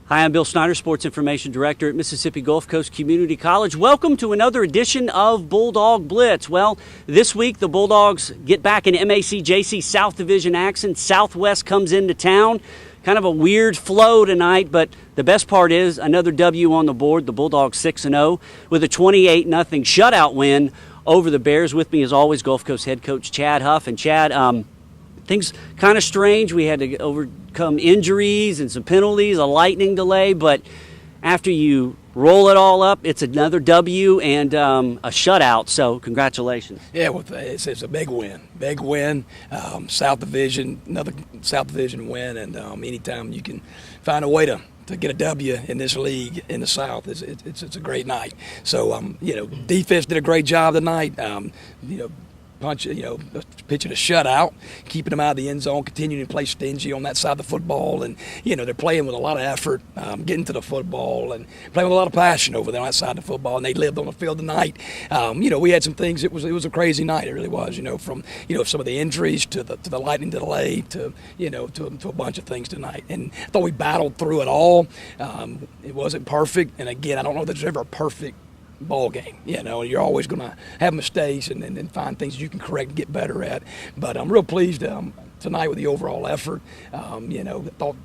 Hi, I'm Bill Snyder, Sports Information Director at Mississippi Gulf Coast Community College. Welcome to another edition of Bulldog Blitz. Well, this week the Bulldogs get back in MACJC South Division action. Southwest comes into town. Kind of a weird flow tonight, but the best part is another W on the board. The Bulldogs 6-0 with a 28-0 shutout win over the Bears. With me, as always, Gulf Coast head coach Chad Huff. And Chad, things kind of strange. We had to overcome injuries and some penalties, a lightning delay, but after you roll it all up, it's another W and a shutout, so congratulations. Yeah, well, it's a big win. South Division, another South Division win, and anytime you can find a way to get a W in this league in the South, it's a great night. So, defense did a great job tonight. Pitching a shutout, keeping them out of the end zone, continuing to play stingy on that side of the football, and they're playing with a lot of effort, getting to the football, and playing with a lot of passion over there on that side of the football. And they lived on the field tonight. We had some things. It was a crazy night. It really was. From some of the injuries to the lightning delay to a bunch of things tonight. And I thought we battled through it all. It wasn't perfect, and again, I don't know that there's ever a perfect ball game. You're always going to have mistakes and find things you can correct and get better at. But I'm real pleased tonight with the overall effort. I thought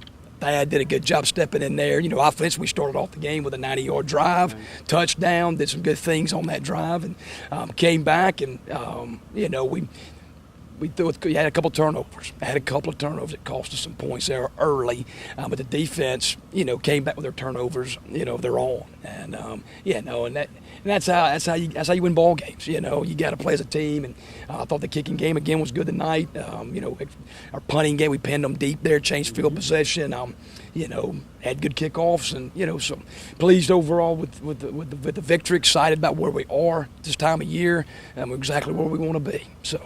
Thad did a good job stepping in there. Offense, we started off the game with a 90-yard drive, touchdown, did some good things on that drive, and came back and, we had a couple of turnovers. That cost us some points there early, but the defense, came back with their turnovers, of their own, and that's how you win ball games. You got to play as a team, and I thought the kicking game again was good tonight. Our punting game, we pinned them deep there, changed field possession. Had good kickoffs, and so pleased overall with the victory. Excited about where we are this time of year, and exactly where we want to be. So.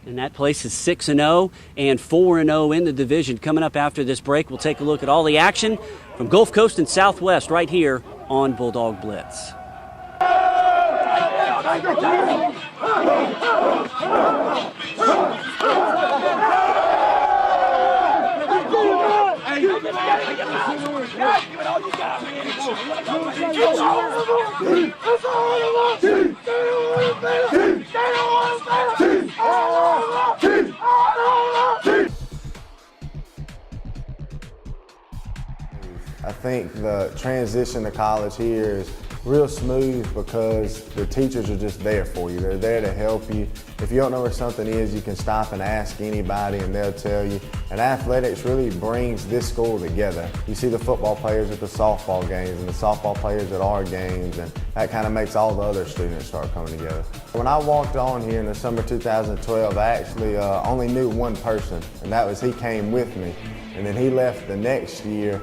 And that place is 6-0 and 4-0 in the division. Coming up after this break, we'll take a look at all the action from Gulf Coast and Southwest right here on Bulldog Blitz. I think the transition to college here is real smooth because the teachers are just there for you. They're there to help you. If you don't know where something is, you can stop and ask anybody and they'll tell you. And athletics really brings this school together. You see the football players at the softball games and the softball players at our games, and that kind of makes all the other students start coming together. When I walked on here in the summer 2012, I actually only knew one person, and that was he came with me. And then he left the next year.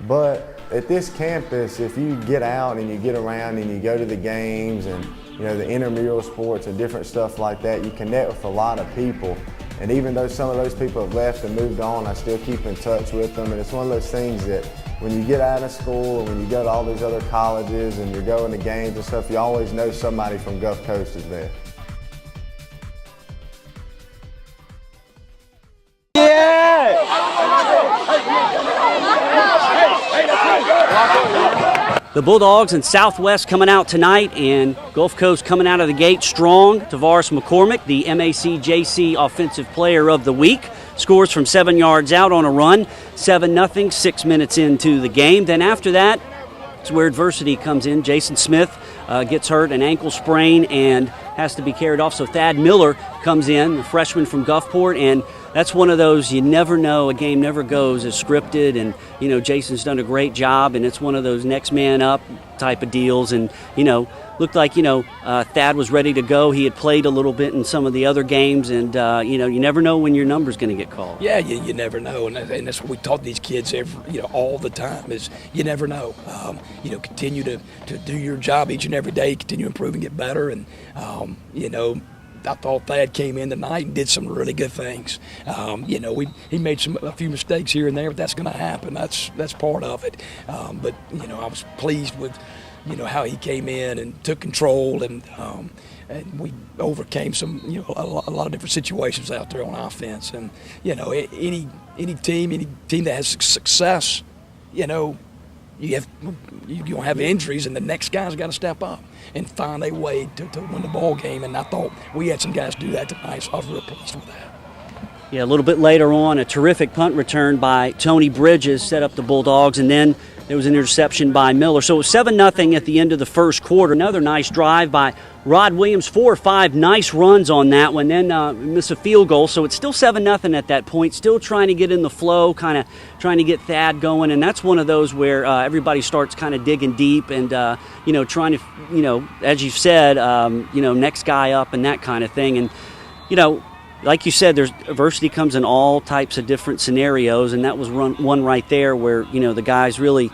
But at this campus, if you get out and you get around and you go to the games and the intramural sports and different stuff like that, you connect with a lot of people. And even though some of those people have left and moved on, I still keep in touch with them. And it's one of those things that when you get out of school and when you go to all these other colleges and you're going to games and stuff, you always know somebody from Gulf Coast is there. The Bulldogs and Southwest coming out tonight, and Gulf Coast coming out of the gate strong. Tavares McCormick, the MACJC Offensive Player of the Week, scores from 7 yards out on a run, 7-0, 6 minutes into the game. Then after that, it's where adversity comes in. Jason Smith gets hurt, an ankle sprain, and has to be carried off. So Thad Miller comes in, the freshman from Gulfport, and that's one of those you never know. A game never goes as scripted, and Jason's done a great job, and it's one of those next man up type of deals. And looked like Thad was ready to go. He had played a little bit in some of the other games, and you never know when your number's going to get called. Yeah, you never know, and that's what we taught these kids all the time is you never know. Continue to do your job each and every day, continue to improve and get better, and I thought Thad came in tonight and did some really good things. He made a few mistakes here and there, but that's going to happen. That's part of it. But I was pleased with how he came in and took control, and we overcame some a lot of different situations out there on offense. And any team that has success, you're gonna have injuries, and the next guy's got to step up and find a way to win the ball game. And I thought we had some guys do that tonight, so I was real pleased with that. Yeah, a little bit later on, a terrific punt return by Tony Bridges set up the Bulldogs, and then there was an interception by Miller. So it was 7-0 at the end of the first quarter. Another nice drive by Rod Williams, 4 or 5 nice runs on that one, then miss a field goal. So it's still 7-0 at that point, still trying to get in the flow, kind of trying to get Thad going. And that's one of those where everybody starts kind of digging deep and, trying to, as you've said, next guy up and that kind of thing. And, like you said, there's adversity comes in all types of different scenarios, and that was one right there where the guys really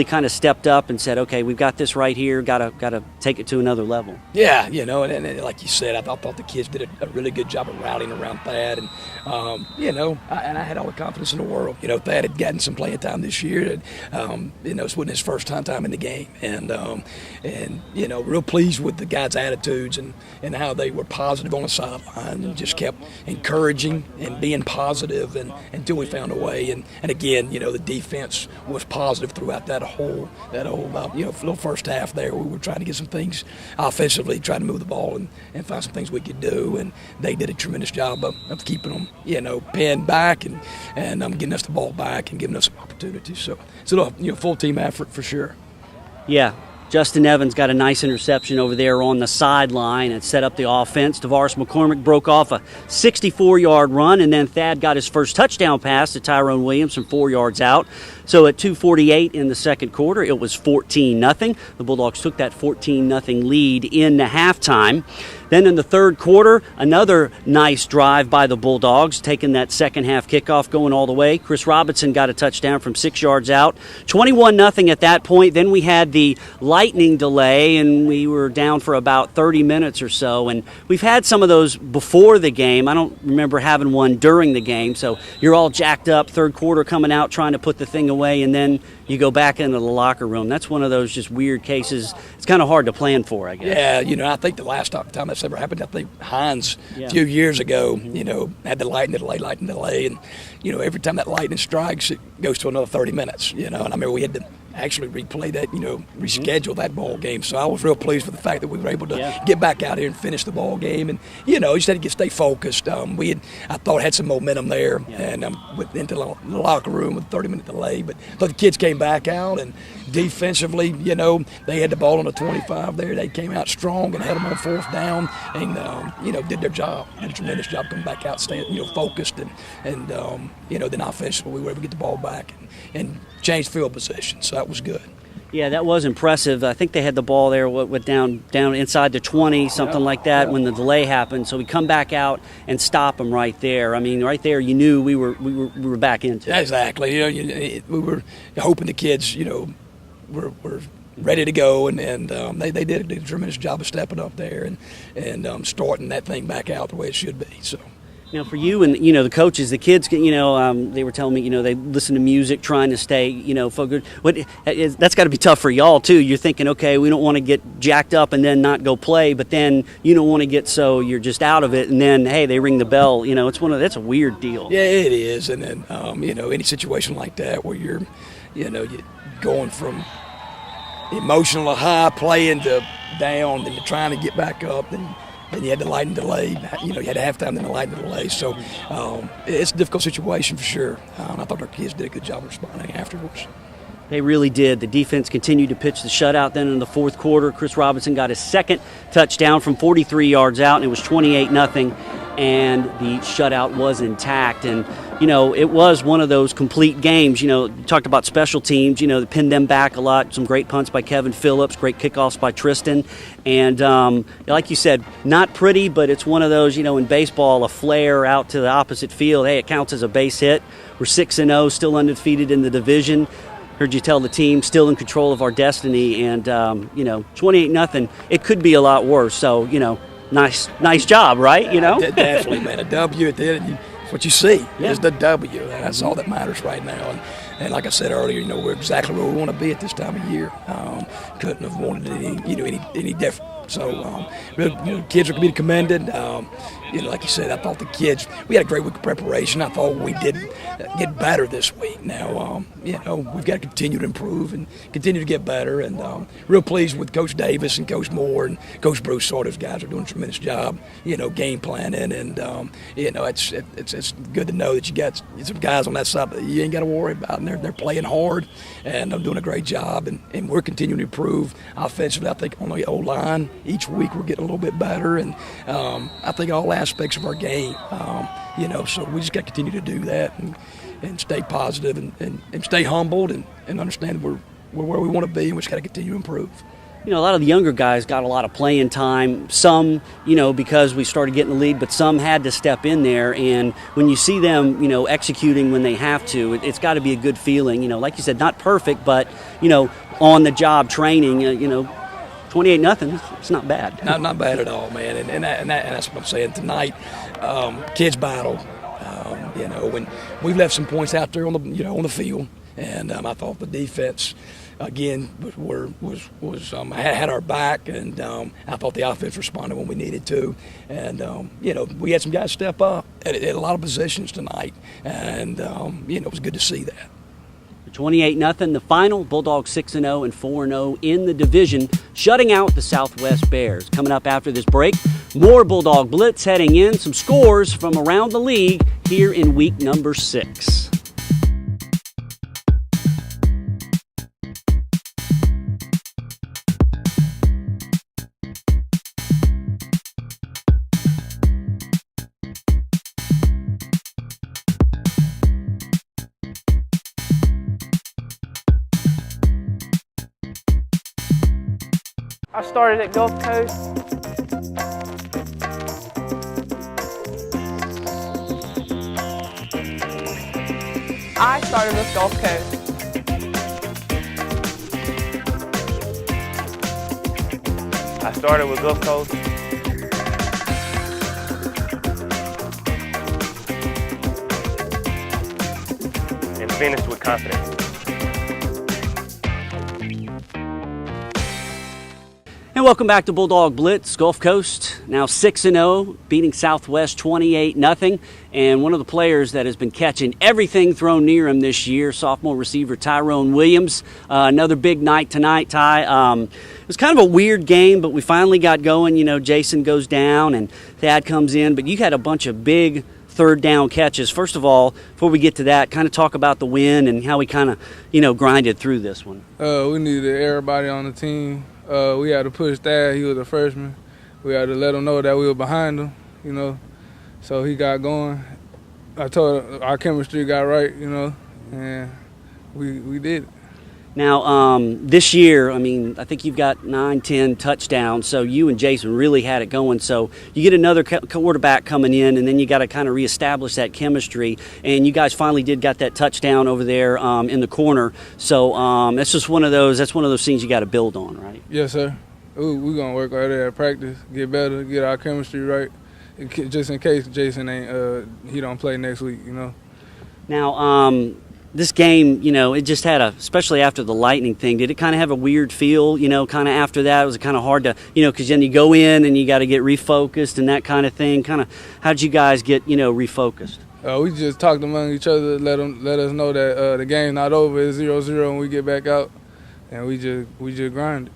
kind of stepped up and said, okay, we've got this right here, got to take it to another level. Yeah, and like you said, I thought the kids did a really good job of rallying around Thad, and I had all the confidence in the world. Thad had gotten some playing time this year, and it wasn't his first time in the game, and real pleased with the guys' attitudes and how they were positive on the sideline and just kept encouraging and being positive until we found a way. And again, the defense was positive throughout that whole little first half there. We were trying to get some things offensively, trying to move the ball and find some things we could do, and they did a tremendous job of keeping them pinned back and getting us the ball back and giving us some opportunities. So it's a full team effort for sure. Yeah. Justin Evans got a nice interception over there on the sideline and set up the offense. Tavares McCormick broke off a 64-yard run, and then Thad got his first touchdown pass to Tyrone Williams from 4 yards out. So at 2:48 in the second quarter, it was 14-0. The Bulldogs took that 14-0 lead into halftime. Then in the third quarter, another nice drive by the Bulldogs, taking that second half kickoff going all the way. Chris Robinson got a touchdown from 6 yards out. 21-0 at that point. Then we had the lightning delay, and we were down for about 30 minutes or so. And we've had some of those before the game. I don't remember having one during the game. So you're all jacked up, third quarter coming out, trying to put the thing away, and then you go back into the locker room. That's one of those just weird cases. It's kind of hard to plan for, I guess. Yeah, I think the last time that's ever happened, I think Hines a few years ago, had the lightning delay. And, every time that lightning strikes, it goes to another 30 minutes, And I remember we had to actually replay that, reschedule that ball game. So I was real pleased with the fact that we were able to get back out here and finish the ball game. And, just had to stay focused. I thought had some momentum there, and went into the locker room with a 30-minute delay. But the kids came back out, and defensively, they had the ball on the 25 there. They came out strong and had them on fourth down, and did their job. Did a tremendous job coming back out, staying focused, and then offensively we were able to get the ball back and change field position. So that was good. Yeah, that was impressive. I think they had the ball there down inside the 20, something like that, when the delay happened. So we come back out and stop them right there. I mean, right there, you knew we were back into it. Exactly. We were hoping the kids, were ready to go, and they did a tremendous job of stepping up there and starting that thing back out the way it should be. So. For you and, the coaches, the kids, they were telling me, they listen to music, trying to stay, focused. That's got to be tough for y'all, too. You're thinking, okay, we don't want to get jacked up and then not go play, but then you don't want to get so you're just out of it, and then, hey, they ring the bell. That's a weird deal. Yeah, it is. And then, any situation like that where you're going from emotional high playing to down and trying to get back up, and you had the lightning delay. You had halftime, then the lightning delay. So it's a difficult situation for sure. I thought our kids did a good job of responding afterwards. They really did. The defense continued to pitch the shutout. Then in the fourth quarter, Chris Robinson got his second touchdown from 43 yards out, and it was 28-0. and the shutout was intact. And, it was one of those complete games. You talked about special teams, they pinned them back a lot. Some great punts by Kevin Phillips, great kickoffs by Tristan. And like you said, not pretty, but it's one of those, in baseball, a flare out to the opposite field. Hey, it counts as a base hit. We're 6-0, still undefeated in the division. Heard you tell the team, still in control of our destiny. And, 28-0, it could be a lot worse. So, nice job, right? Definitely, man. A W at the end. It's what you see is the W. And that's all that matters right now. And like I said earlier, we're exactly where we want to be at this time of year. Couldn't have wanted any different. So, kids are to be commended. Like you said, I thought the kids, we had a great week of preparation. I thought we did get better this week. Now, we've got to continue to improve and continue to get better. And real pleased with Coach Davis and Coach Moore and Coach Bruce. Those guys are doing a tremendous job, game planning. And, it's good to know that you got some guys on that side that you ain't got to worry about. And they're playing hard and I'm doing a great job. And we're continuing to improve offensively. I think on the O-line, each week we're getting a little bit better. And I think all aspects of our game, so we just got to continue to do that and stay positive and stay humbled and understand we're where we want to be and we just got to continue to improve. A lot of the younger guys got a lot of playing time. Some, because we started getting the lead, but some had to step in there. And when you see them, executing when they have to, it's got to be a good feeling. Like you said, not perfect, but, on the job training, 28-0, it's not bad. Not bad at all, man. And that's what I'm saying tonight. Kids battle. When we left some points out there on the field, and I thought the defense again had our back, and I thought the offense responded when we needed to, and we had some guys step up at a lot of positions tonight, and it was good to see that. 28-0, the final. Bulldogs 6-0 and 4-0 in the division, shutting out the Southwest Bears. Coming up after this break, more Bulldog Blitz heading in, some scores from around the league here in week number 6. I started at Gulf Coast. I started with Gulf Coast. I started with Gulf Coast. And finished with confidence. And welcome back to Bulldog Blitz. Gulf Coast now 6-0, beating Southwest 28-0. And one of the players that has been catching everything thrown near him this year, sophomore receiver Tyrone Williams. Another big night tonight, Ty. It was kind of a weird game, but we finally got going. Jason goes down and Thad comes in. But you had a bunch of big third down catches. First of all, before we get to that, kind of talk about the win and how we kind of, grinded through this one. We needed everybody on the team. We had to push Thad. He was a freshman. We had to let him know that we were behind him, So he got going. I told him our chemistry got right, and we did it. Now, this year, I think you've got 9-10 touchdowns, so you and Jason really had it going. So you get another quarterback coming in, and then you got to kind of reestablish that chemistry. And you guys finally got that touchdown over there in the corner. So that's just one of those things you got to build on, right? Yes, sir. We're going to work right there at practice, get better, get our chemistry right, just in case Jason he don't play next week, Now, this game, it just had especially after the Lightning thing, did it kind of have a weird feel, kind of after that? Was it kind of hard to, because then you go in and you got to get refocused and that kind of thing? Kind of, how did you guys get, refocused? We just talked among each other, let us know that the game's not over, it's 0-0 when we get back out, and we just grind it.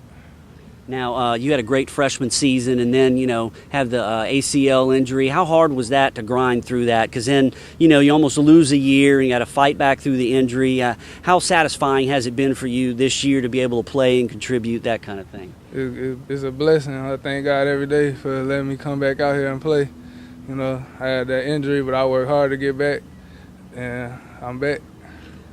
Now, you had a great freshman season and then, have the ACL injury. How hard was that to grind through that? Because then, you almost lose a year and you got to fight back through the injury. How satisfying has it been for you this year to be able to play and contribute, that kind of thing? It's a blessing. I thank God every day for letting me come back out here and play. You know, I had that injury, but I worked hard to get back, and I'm back.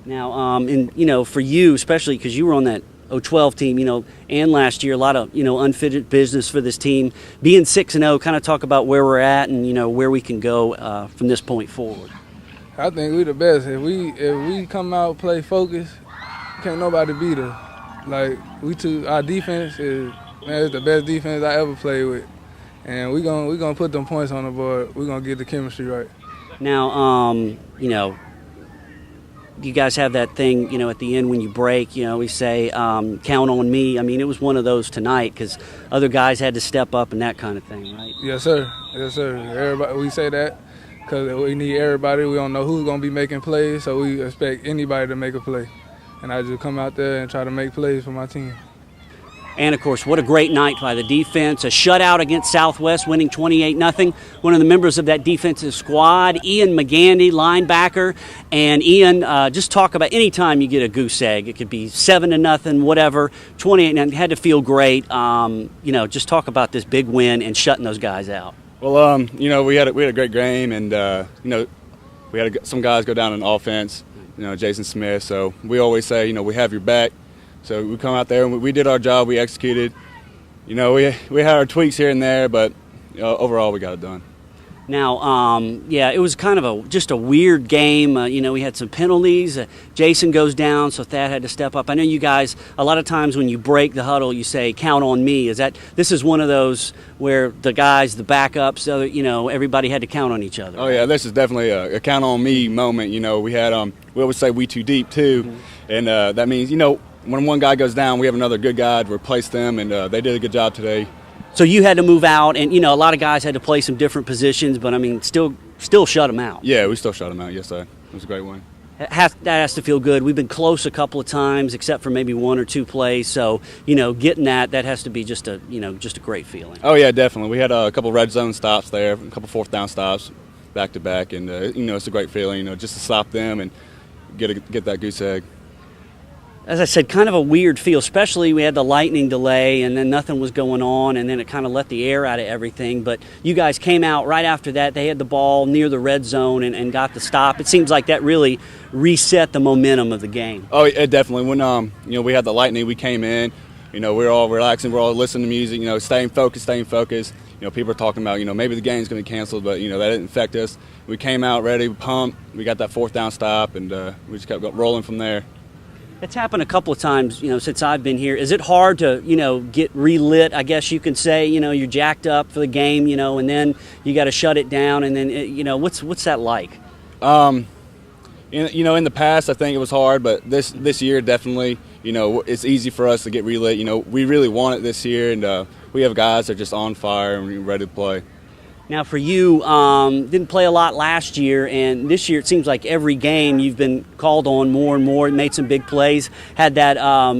Now, and you know, for you especially, because you were on that 012 team, you know, and last year a lot of, you know, unfinished business for this team. Being 6-0, kind of talk about where we're at and, you know, where we can go from this point forward. I think we the best. If we come out play focus, can't nobody beat us. Like our defense is the best defense I ever played with, and we gonna put them points on the board. We gonna get the chemistry right. Now, you know, you guys have that thing, you know, at the end when you break, you know, we say, count on me. I mean, it was one of those tonight because other guys had to step up and that kind of thing, right? Yes, sir. Yes, sir. Everybody, we say that because we need everybody. We don't know who's going to be making plays, so we expect anybody to make a play. And I just come out there and try to make plays for my team. And, of course, what a great night by the defense. A shutout against Southwest, winning 28-0. One of the members of that defensive squad, Ian McGandy, linebacker. And, Ian, just talk about any time you get a goose egg. It could be 7-0, whatever, 28-0. Had to feel great. You know, just talk about this big win and shutting those guys out. Well, you know, we had a great game. And, you know, we had some guys go down in offense, you know, Jason Smith. So we always say, you know, we have your back. So we come out there and we did our job. We executed. You know, we had our tweaks here and there, but overall we got it done. Now, yeah, it was kind of just a weird game. You know, we had some penalties. Jason goes down, so Thad had to step up. I know you guys, a lot of times when you break the huddle, you say, count on me. This is one of those where the guys, the backups, you know, everybody had to count on each other. Oh, yeah, this is definitely a count on me moment. You know, we had, we always say we too deep too. Mm-hmm. And that means, you know, when one guy goes down, we have another good guy to replace them, and they did a good job today. So you had to move out, and, you know, a lot of guys had to play some different positions, but, I mean, still shut them out. Yeah, we still shut them out, yes, sir. It was a great one. That has to feel good. We've been close a couple of times, except for maybe one or two plays. So, you know, getting that has to be just a great feeling. Oh, yeah, definitely. We had a couple red zone stops there, a couple fourth down stops back-to-back, and, you know, it's a great feeling, you know, just to stop them and get that goose egg. As I said, kind of a weird feel, especially we had the lightning delay and then nothing was going on, and then it kind of let the air out of everything. But you guys came out right after that. They had the ball near the red zone and got the stop. It seems like that really reset the momentum of the game. Oh, it definitely. When, you know, we had the lightning, we came in, you know, we were all relaxing, we're all listening to music, you know, staying focused. You know, people are talking about, you know, maybe the game's going to be canceled, but, you know, that didn't affect us. We came out ready, pumped, we got that fourth down stop, and we just kept rolling from there. It's happened a couple of times, you know, since I've been here. Is it hard to, you know, get relit? I guess you can say, you know, you're jacked up for the game, you know, and then you got to shut it down, and then, you know, what's that like? You know, in the past, I think it was hard, but this year definitely, you know, it's easy for us to get relit. You know, we really want it this year, and we have guys that are just on fire and ready to play. Now, for you, didn't play a lot last year, and this year it seems like every game you've been called on more and more, made some big plays, had that,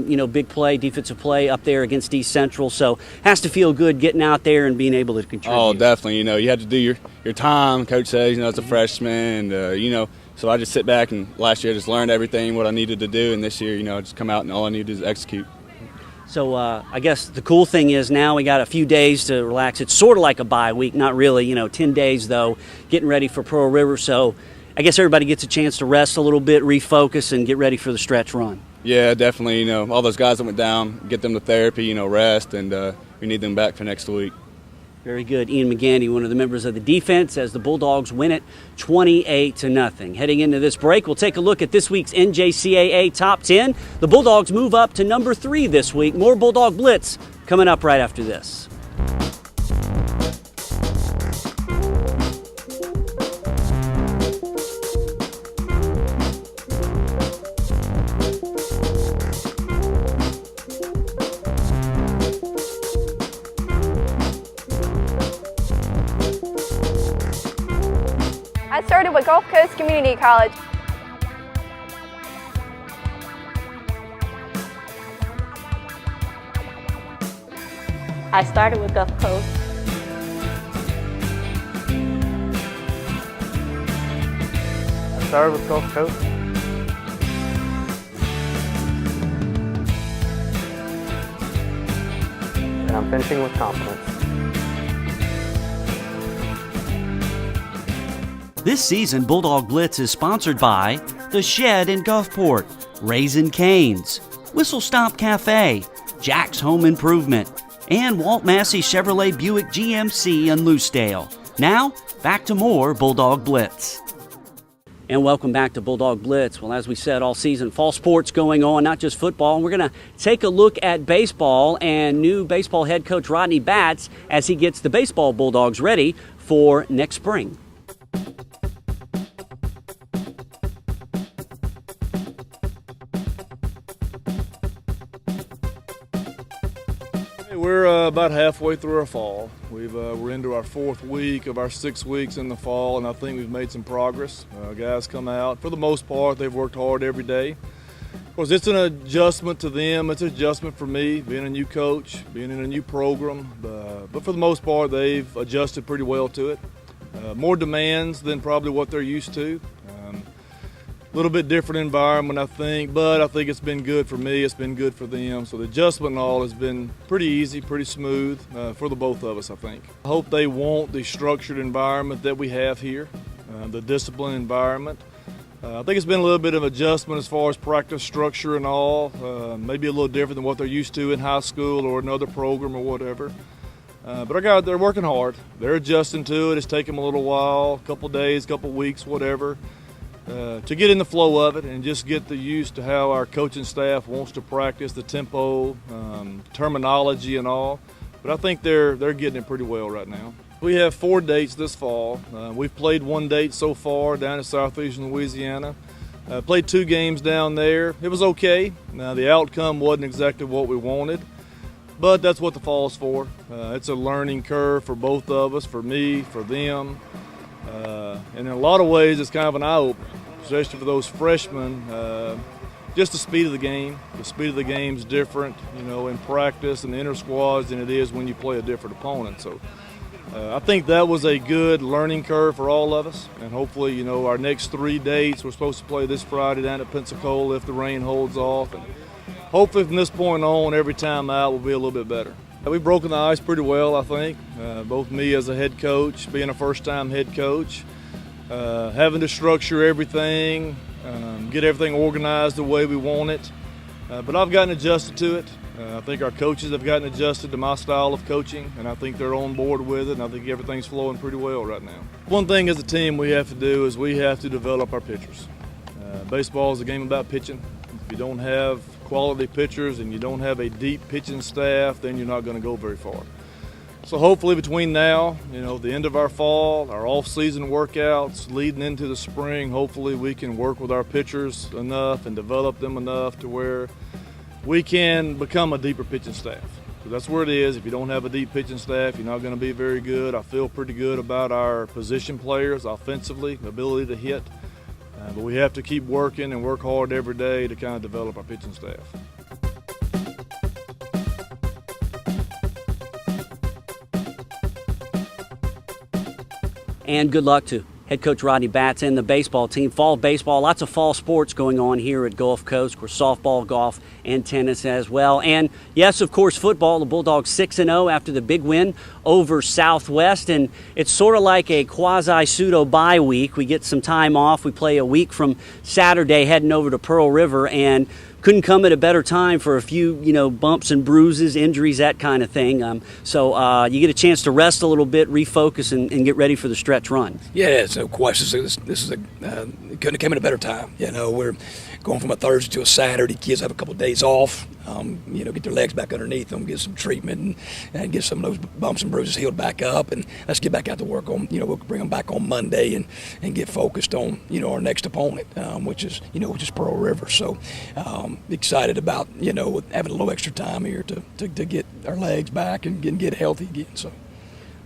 you know, big play, defensive play up there against East Central, so has to feel good getting out there and being able to contribute. Oh, definitely. You know, you had to do your time. Coach says, you know, it's a freshman, and, you know, so I just sit back and last year I just learned everything, what I needed to do, and this year, you know, I just come out and all I need to do is execute. So I guess the cool thing is now we got a few days to relax. It's sort of like a bye week, not really, you know, 10 days though, getting ready for Pearl River. So I guess everybody gets a chance to rest a little bit, refocus, and get ready for the stretch run. Yeah, definitely. You know, all those guys that went down, get them to therapy, you know, rest, and we need them back for next week. Very good. Ian McGandy, one of the members of the defense, as the Bulldogs win it 28-0. Heading into this break, we'll take a look at this week's NJCAA Top 10. The Bulldogs move up to number 3 this week. More Bulldog Blitz coming up right after this. I started with Gulf Coast Community College. I started with Gulf Coast. I started with Gulf Coast. And I'm finishing with confidence. This season, Bulldog Blitz is sponsored by The Shed in Gulfport, Raisin Canes, Whistle Stop Cafe, Jack's Home Improvement, and Walt Massey Chevrolet Buick GMC in Loosedale. Now, back to more Bulldog Blitz. And welcome back to Bulldog Blitz. Well, as we said, all season, fall sports going on, not just football. We're going to take a look at baseball and new baseball head coach Rodney Batts as he gets the baseball Bulldogs ready for next spring. We're about halfway through our fall. We're into our 4th week of our 6 weeks in the fall, and I think we've made some progress. Guys come out. For the most part, they've worked hard every day. Of course, it's an adjustment to them. It's an adjustment for me, being a new coach, being in a new program. But for the most part, they've adjusted pretty well to it. More demands than probably what they're used to. A little bit different environment, I think, but I think it's been good for me. It's been good for them. So the adjustment and all has been pretty easy, pretty smooth for the both of us, I think. I hope they want the structured environment that we have here, the disciplined environment. I think it's been a little bit of adjustment as far as practice structure and all, maybe a little different than what they're used to in high school or another program or whatever. But they're working hard. They're adjusting to it. It's taken them a little while, a couple days, couple weeks, whatever. To get in the flow of it and just get the use to how our coaching staff wants to practice, the tempo, terminology and all. But I think they're getting it pretty well right now. We have 4 dates this fall. We've played 1 date so far down in southeastern Louisiana. Played 2 games down there. It was okay. Now the outcome wasn't exactly what we wanted, but that's what the fall's for. It's a learning curve for both of us, for me, for them. And in a lot of ways, it's kind of an eye-opener, especially for those freshmen. Just the speed of the game. The speed of the game is different, in practice and the inter squads than it is when you play a different opponent. So I think that was a good learning curve for all of us. And hopefully, our next 3 dates, we're supposed to play this Friday down at Pensacola if the rain holds off. And hopefully from this point on, every time out will be a little bit better. We've broken the ice pretty well, I think. Both me as a head coach, being a first-time head coach, having to structure everything, get everything organized the way we want it. But I've gotten adjusted to it. I think our coaches have gotten adjusted to my style of coaching, and I think they're on board with it, and I think everything's flowing pretty well right now. One thing as a team we have to do is we have to develop our pitchers. Baseball is a game about pitching. If you don't have quality pitchers and you don't have a deep pitching staff, then you're not going to go very far. So hopefully between now, the end of our fall, our off-season workouts, leading into the spring, hopefully we can work with our pitchers enough and develop them enough to where we can become a deeper pitching staff. So that's where it is. If you don't have a deep pitching staff, you're not going to be very good. I feel pretty good about our position players offensively, the ability to hit. But we have to keep working and work hard every day to kind of develop our pitching staff. And good luck to head coach Rodney Batts and the baseball team. Fall baseball, lots of fall sports going on here at Gulf Coast. Of course, softball, golf, and tennis as well. And yes, of course, football. The Bulldogs 6-0 after the big win over Southwest. And it's sort of like a quasi-pseudo bye week. We get some time off. We play a week from Saturday heading over to Pearl River, and couldn't come at a better time for a few, bumps and bruises, injuries, that kind of thing. So you get a chance to rest a little bit, refocus, and get ready for the stretch run. Yeah, it's no question. This is it couldn't have come at a better time. We're going from a Thursday to a Saturday. Kids have a couple of days off. Get their legs back underneath them, get some treatment, and get some of those bumps and bruises healed back up. And let's get back out to work on. We'll bring them back on Monday and get focused on our next opponent, which is Pearl River. So excited about having a little extra time here to get our legs back and get healthy again. So.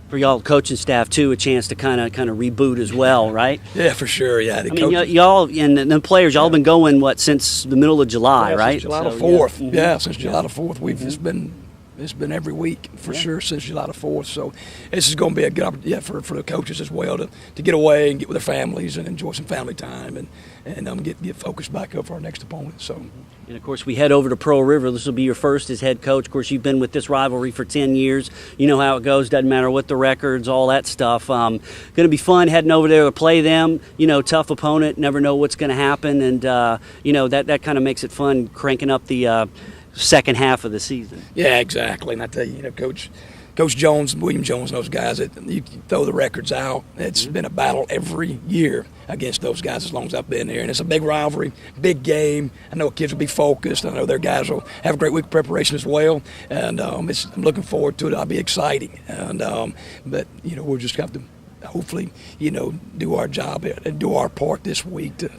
For y'all coaching staff too, a chance to kind of reboot as well, right? Yeah, for sure. Yeah, y'all and the players, y'all been going since the middle of July, right? Since July the 4th. Yeah, since July the 4th, we've just been It's been every week for sure since July the 4th. So this is going to be a good opportunity for the coaches as well to get away and get with their families and enjoy some family time and get focused back up for our next opponent. So. And, of course, we head over to Pearl River. This will be your first as head coach. Of course, you've been with this rivalry for 10 years. You know how it goes. Doesn't matter what the records, all that stuff. Going to be fun heading over there to play them. You know, tough opponent. Never know what's going to happen. And, you know, that kind of makes it fun cranking up the second half of the season. Yeah, exactly. And I tell you, you know, Coach Jones, William Jones, and those guys, you throw the records out. It's been a battle every year against those guys as long as I've been here. And it's a big rivalry, big game. I know kids will be focused. I know their guys will have a great week of preparation as well. And I'm looking forward to it. It'll be exciting. And but, you know, we'll just have to hopefully, you know, do our job and do our part this week to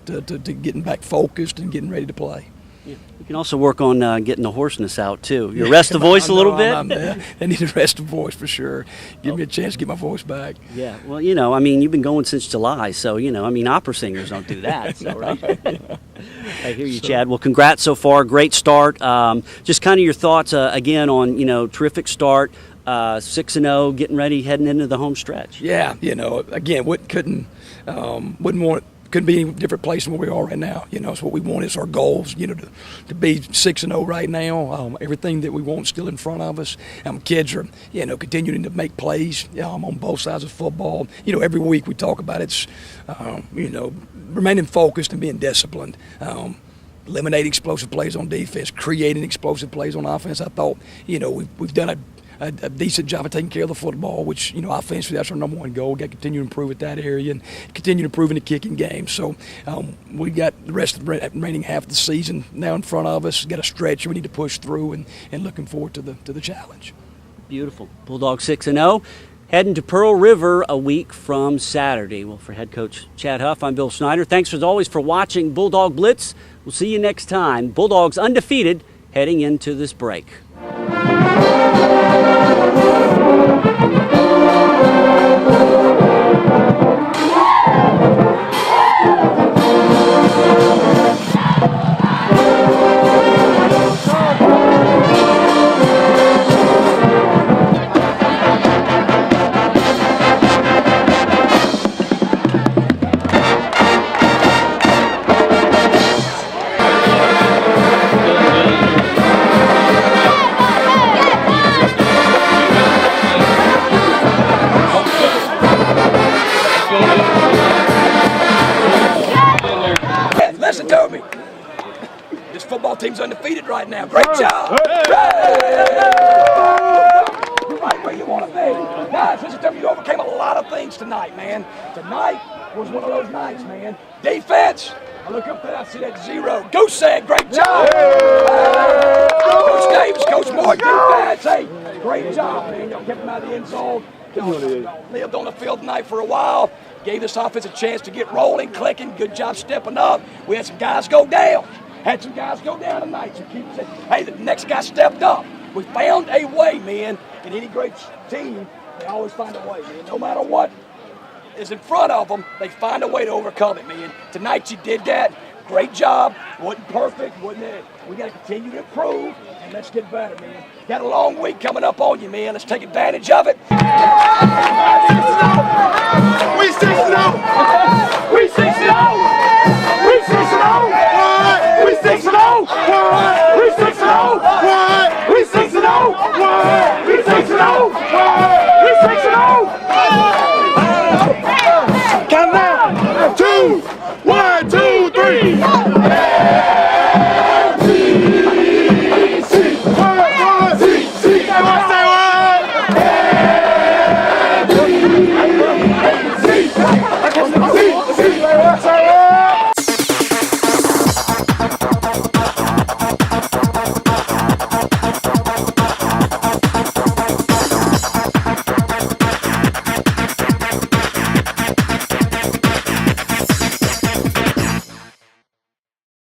getting back focused and getting ready to play. Yeah. You can also work on getting the hoarseness out, too. You rest the voice a little bit? I need to rest the voice for sure. Give me a chance to get my voice back. Yeah. Well, you know, I mean, you've been going since July, so, you know, I mean, opera singers don't do that. So, right? I hear you, Chad. Well, congrats so far. Great start. Just kind of your thoughts, again, on, you know, terrific start. 6-0, getting ready, heading into the home stretch. Yeah, you know, again, couldn't be any different place than where we are right now. You know, it's what we want. It's our goals, you know, to be 6-0 right now. Everything that we want is still in front of us. Kids are, you know, continuing to make plays on both sides of football. You know, every week we talk about it's, you know, remaining focused and being disciplined. Eliminating explosive plays on defense, creating explosive plays on offense. I thought, you know, we've done a decent job of taking care of the football, which, you know, offensively, that's our number one goal. We've got to continue to improve at that area and continue to improve in the kicking game. So we got the rest of the remaining half of the season now in front of us. Got a stretch we need to push through and looking forward to the challenge. Beautiful. Bulldogs 6-0. Heading to Pearl River a week from Saturday. Well, for head coach Chad Huff, I'm Bill Snyder. Thanks as always for watching Bulldog Blitz. We'll see you next time. Bulldogs undefeated heading into this break. Listen to me. This football team's undefeated right now. Great job. You're right where you want to be. Guys, listen to me. You overcame a lot of things tonight, man. Tonight was one of those nights, man. Defense. I look up there, I see that 0. Goose said, great job. Coach Davis, Coach Moore, defense. Hey, great job, man. Y'all kept them out of the end zone. Y'all lived on the field tonight for a while. Gave this offense a chance to get rolling, clicking. Good job stepping up. We had some guys go down. Tonight. So keep saying, hey, the next guy stepped up. We found a way, man. And any great team, they always find a way, man. No matter what is in front of them, they find a way to overcome it, man. Tonight you did that. Great job. Wasn't perfect, wasn't it? We got to continue to improve, and let's get better, man. Got a long week coming up on you, man. Let's take advantage of it. We 6-0. We 6-0.